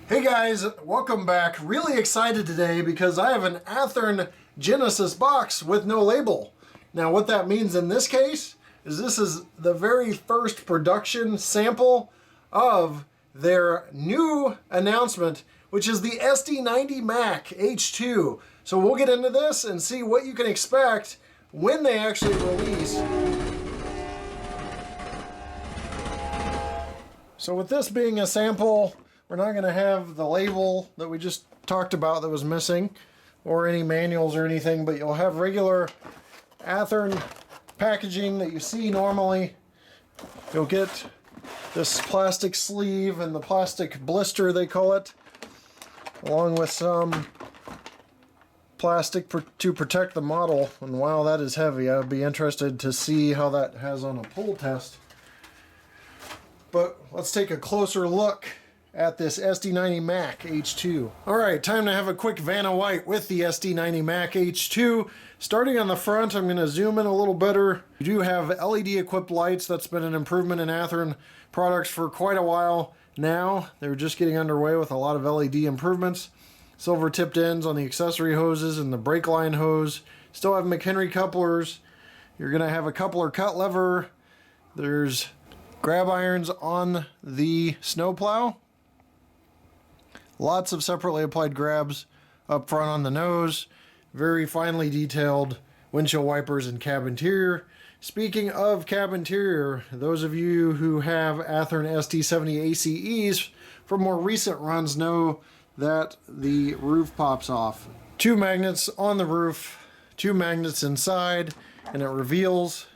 Hey guys, welcome back. Really excited today because I have an Athearn Genesis box with no label. Now what that means in this case is this is the very first production sample of their new announcement, which is the SD90MAC H2. So we'll get into this and see what you can expect when they actually release. So with this being a sample, we're not going to have the label that we just talked about that was missing, or any manuals or anything, but you'll have regular Athearn packaging that you see normally. You'll get this plastic sleeve and the plastic blister, they call it, along with some plastic to protect the model. And wow, that is heavy. I'd be interested to see how that has on a pull test. But let's take a closer look at this SD90MAC H2. Alright, time to have a quick Vanna White with the SD90MAC H2. Starting on the front, I'm going to zoom in a little better. You do have LED equipped lights. That's been an improvement in Athearn products for quite a while now. They're just getting underway with a lot of LED improvements. Silver tipped ends on the accessory hoses and the brake line hose. Still have McHenry couplers. You're going to have a coupler cut lever. There's grab irons on the snowplow. Lots of separately applied grabs up front on the nose. Very finely detailed windshield wipers and cab interior. Speaking of cab interior, those of you who have Athearn SD90 ACEs from more recent runs know that the roof pops off. 2 magnets on the roof, 2 magnets inside, and it reveals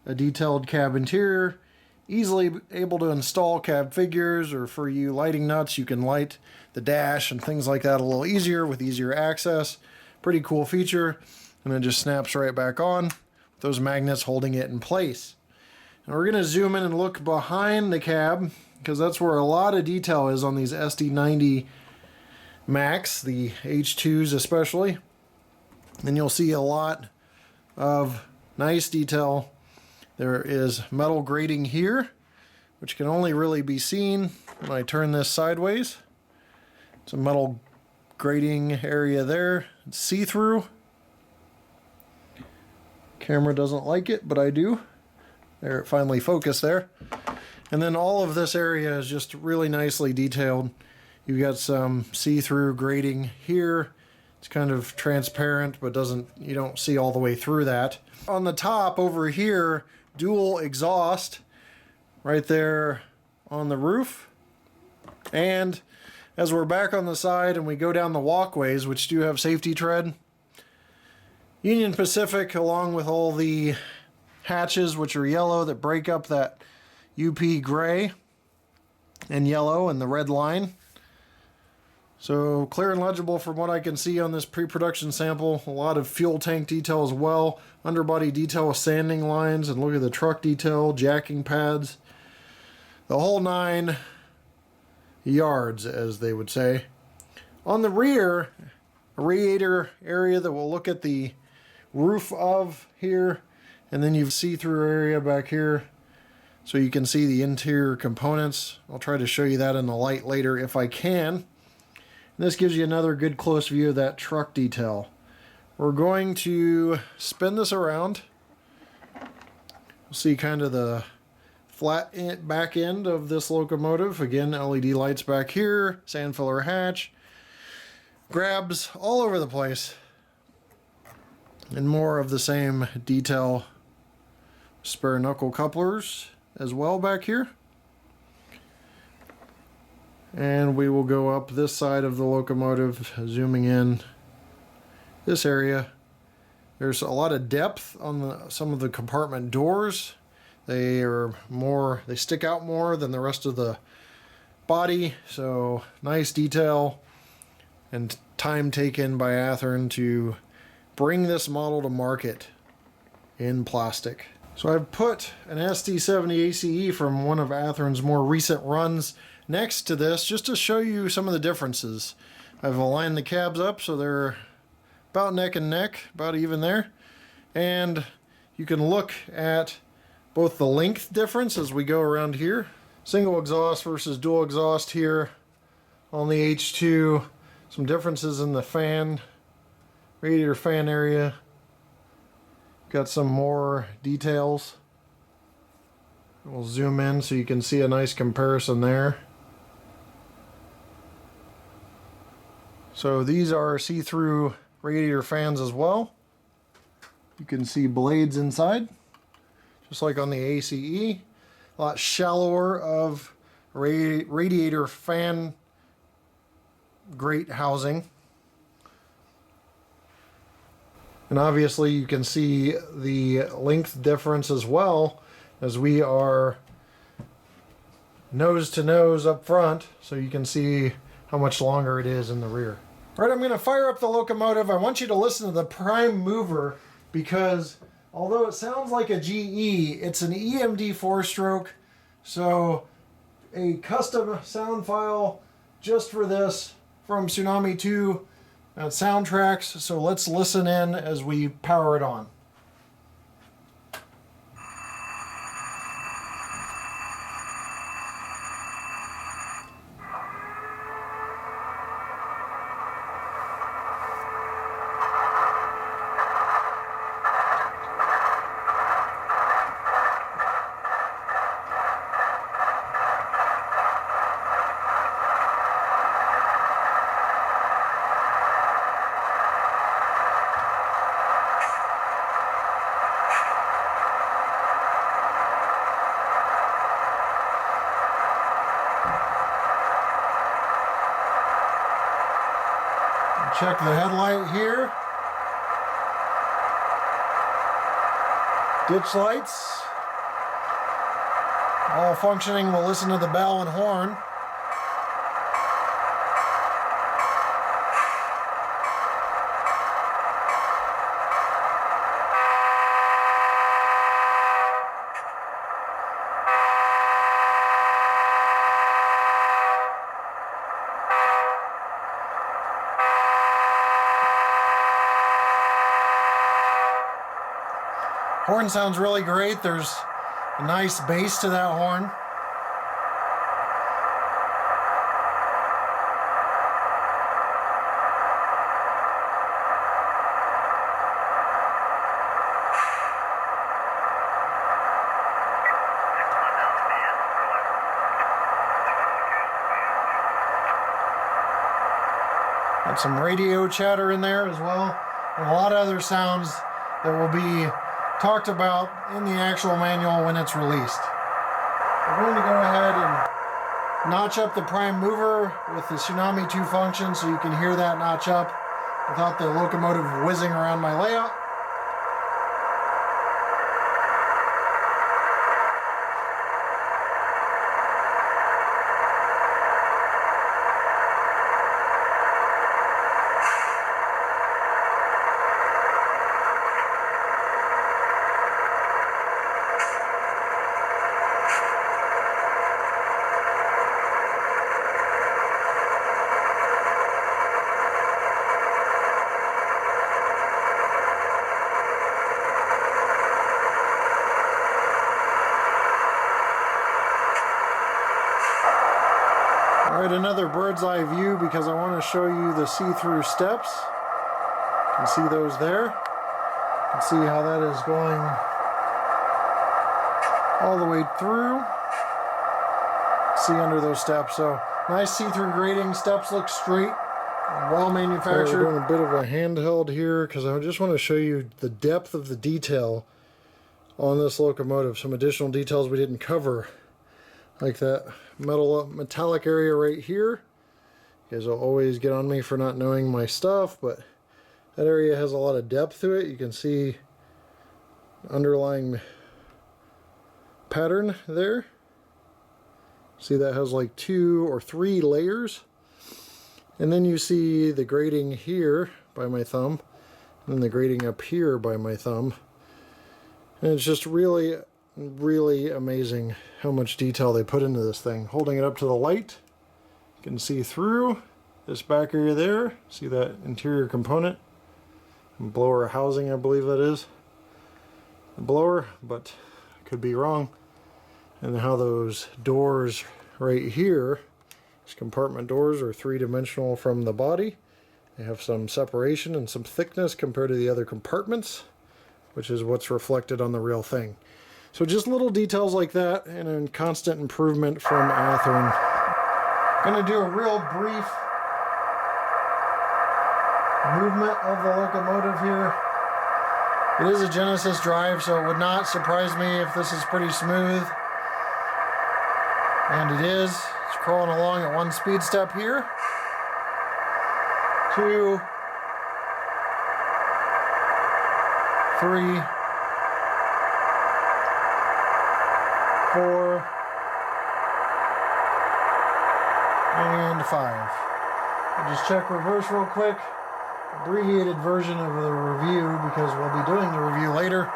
a detailed cab interior. Easily able to install cab figures, or for you lighting nuts, you can light the dash and things like that a little easier with easier access. Pretty cool feature. And it just snaps right back on with those magnets holding it in place. And we're going to zoom in and look behind the cab, because that's where a lot of detail is on these SD90 Macs, the H2s especially. And you'll see a lot of nice detail. There is metal grating here, which can only really be seen when I turn this sideways. It's a metal grating area there. It's see-through. Camera doesn't like it, but I do. There, it finally focused there. And then all of this area is just really nicely detailed. You've got some see-through grating here. It's kind of transparent, but you don't see all the way through that. On the top over here, dual exhaust right there on the roof. And as we're back on the side and we go down the walkways, which do have safety tread, Union Pacific, along with all the hatches, which are yellow, that break up that UP gray and yellow and the red line. So clear and legible from what I can see on this pre-production sample. A lot of fuel tank detail as well. Underbody detail with sanding lines, and look at the truck detail, jacking pads. The whole 9 yards, as they would say. On the rear, a radiator area that we'll look at the roof of here. And then you've see-through area back here, so you can see the interior components. I'll try to show you that in the light later if I can. This gives you another good close view of that truck detail. We're going to spin this around. We'll see kind of the flat back end of this locomotive. Again, LED lights back here, sand filler hatch, grabs all over the place, and more of the same detail. Spare knuckle couplers as well back here. And we will go up this side of the locomotive, zooming in this area. There's a lot of depth on some of the compartment doors. They stick out more than the rest of the body. So nice detail and time taken by Athearn to bring this model to market in plastic. So I've put an SD90 ACE from one of Athearn's more recent runs next to this, just to show you some of the differences. I've aligned the cabs up so they're about neck and neck, about even there. And you can look at both the length difference as we go around here. Single exhaust versus dual exhaust here on the H2. Some differences in the fan, radiator fan area. Got some more details. We'll zoom in so you can see a nice comparison there. So these are see-through radiator fans as well. You can see blades inside, just like on the ACE. A lot shallower of radiator fan grate housing. And obviously you can see the length difference as well, as we are nose to nose up front, so you can see how much longer it is in the rear. All right, I'm going to fire up the locomotive. I want you to listen to the prime mover, because although it sounds like a GE, it's an EMD 4-stroke. So a custom sound file just for this from Tsunami 2 soundtracks. So let's listen in as we power it on. Check the headlight here. Ditch lights. All functioning. We'll listen to the bell and horn. Horn sounds really great. There's a nice bass to that horn. Got some radio chatter in there as well, and a lot of other sounds that will be talked about in the actual manual when it's released. We're going to go ahead and notch up the prime mover with the Tsunami 2 function so you can hear that notch up without the locomotive whizzing around my layout. Alright, another bird's eye view because I want to show you the see-through steps. You can see those there. You can see how that is going all the way through. See under those steps. So nice see-through grading. Steps look straight, well manufactured. We're doing a bit of a handheld here because I just want to show you the depth of the detail on this locomotive. Some additional details we didn't cover, like that metallic area right here. You guys will always get on me for not knowing my stuff, but that area has a lot of depth to it. You can see underlying pattern there. See, that has like 2 or 3 layers. And then you see the grading here by my thumb, and then the grading up here by my thumb. And it's just really amazing how much detail they put into this thing. Holding it up to the light, you can see through this back area there. See that interior component? Blower housing, I believe that is the blower, but I could be wrong. And how those doors right here These compartment doors are three-dimensional from the body. They have some separation and some thickness compared to the other compartments, which is what's reflected on the real thing. So just little details like that, and a constant improvement from Athearn. Going to do a real brief movement of the locomotive here. It is a Genesis drive, so it would not surprise me if this is pretty smooth. And it is. It's crawling along at 1 speed step here. 2, 3, 4, and 5. I'll just check reverse real quick. Abbreviated version of the review because we'll be doing the review later.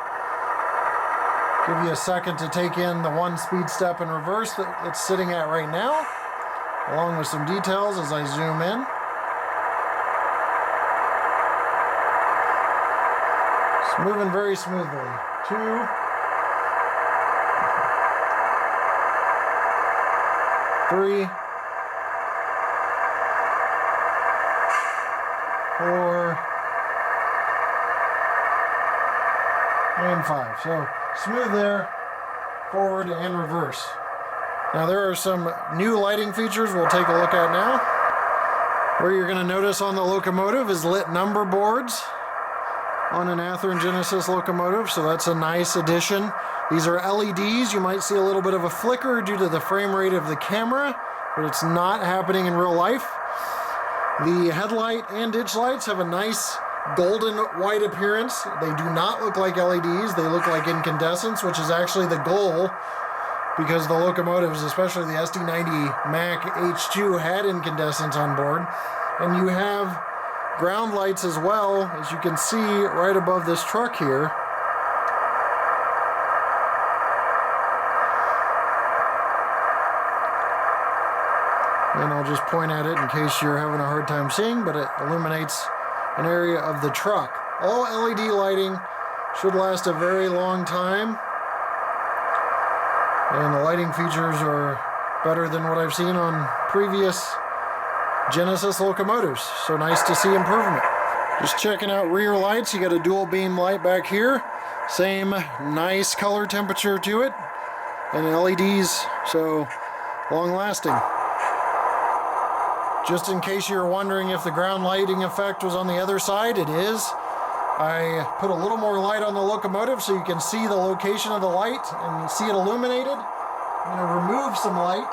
Give you a second to take in the 1 speed step in reverse that it's sitting at right now, along with some details as I zoom in. It's moving very smoothly. 2, 3, 4, and 5. So smooth there, forward and reverse. Now there are some new lighting features we'll take a look at now. Where you're going to notice on the locomotive is lit number boards on an Athearn Genesis locomotive, so that's a nice addition. These are LEDs. You might see a little bit of a flicker due to the frame rate of the camera, but it's not happening in real life. The headlight and ditch lights have a nice golden white appearance. They do not look like LEDs. They look like incandescents, which is actually the goal because the locomotives, especially the SD90MAC H2, had incandescents on board. And you have ground lights as well, as you can see right above this truck here. And I'll just point at it in case you're having a hard time seeing, but it illuminates an area of the truck. All LED lighting should last a very long time. And the lighting features are better than what I've seen on previous Genesis locomotives. So nice to see improvement. Just checking out rear lights. You got a dual beam light back here. Same nice color temperature to it. And LEDs, so long lasting. Just in case you're wondering if the ground lighting effect was on the other side, it is. I put a little more light on the locomotive so you can see the location of the light and see it illuminated. I'm going to remove some light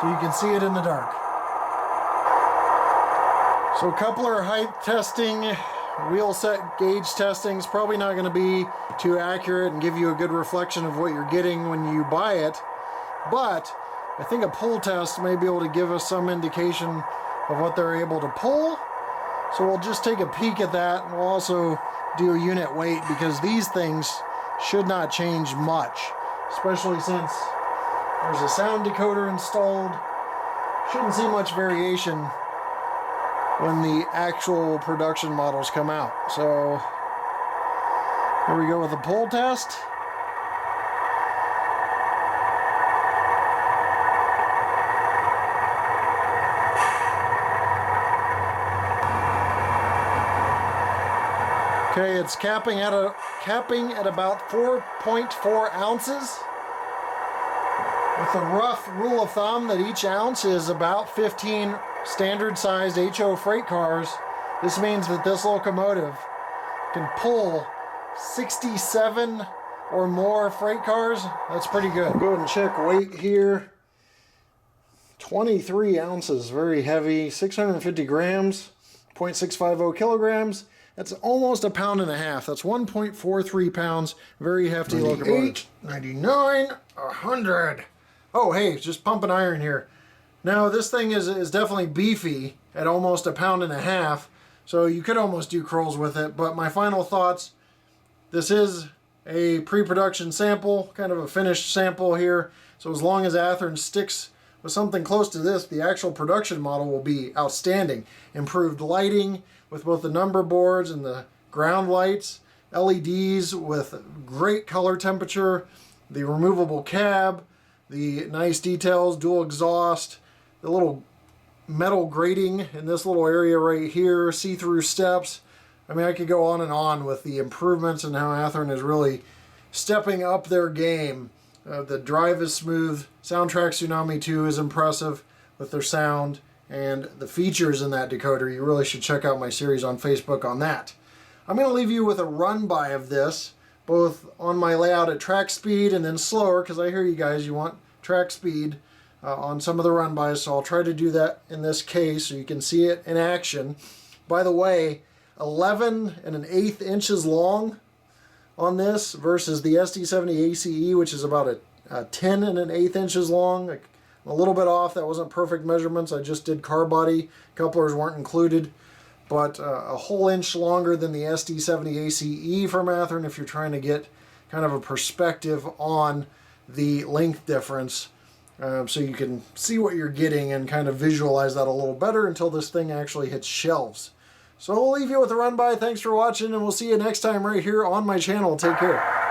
so you can see it in the dark. So coupler height testing, wheel set gauge testing is probably not going to be too accurate and give you a good reflection of what you're getting when you buy it, but I think a pull test may be able to give us some indication of what they're able to pull. So we'll just take a peek at that, and we'll also do a unit weight because these things should not change much, especially since there's a sound decoder installed. Shouldn't see much variation when the actual production models come out. So here we go with the pull test. Okay, it's capping at about 4.4 ounces. With a rough rule of thumb that each ounce is about 15 standard-sized HO freight cars, this means that this locomotive can pull 67 or more freight cars. That's pretty good. Go ahead and check weight here. 23 ounces, very heavy, 650 grams, 0.650 kilograms. That's almost a pound and a half. That's 1.43 pounds. Very hefty locomotive. 99, 100. Oh, hey, it's just pumping iron here. Now, this thing is definitely beefy at almost a pound and a half. So you could almost do curls with it. But my final thoughts, this is a pre-production sample, kind of a finished sample here. So as long as Athearn sticks with something close to this, the actual production model will be outstanding. Improved lighting with both the number boards and the ground lights, LEDs with great color temperature, the removable cab, the nice details, dual exhaust, the little metal grating in this little area right here, see-through steps. I mean, I could go on and on with the improvements and how Athearn is really stepping up their game. The drive is smooth. Soundtrack Tsunami 2 is impressive with their sound and the features in that decoder. You really should check out my series on Facebook on that. I'm going to leave you with a run-by of this, both on my layout at track speed and then slower, because I hear you guys, you want track speed on some of the run-bys, so I'll try to do that in this case so you can see it in action. By the way, 11 1/8 inches long on this versus the SD90 ACE, which is about a 10 1/8 inches long. I'm a little bit off. That wasn't perfect measurements. I just did car body. Couplers weren't included. But a whole inch longer than the SD90 ACE from Athearn if you're trying to get kind of a perspective on the length difference, so you can see what you're getting and kind of visualize that a little better until this thing actually hits shelves. So I'll leave you with a run-by. Thanks for watching, and we'll see you next time right here on my channel. Take care.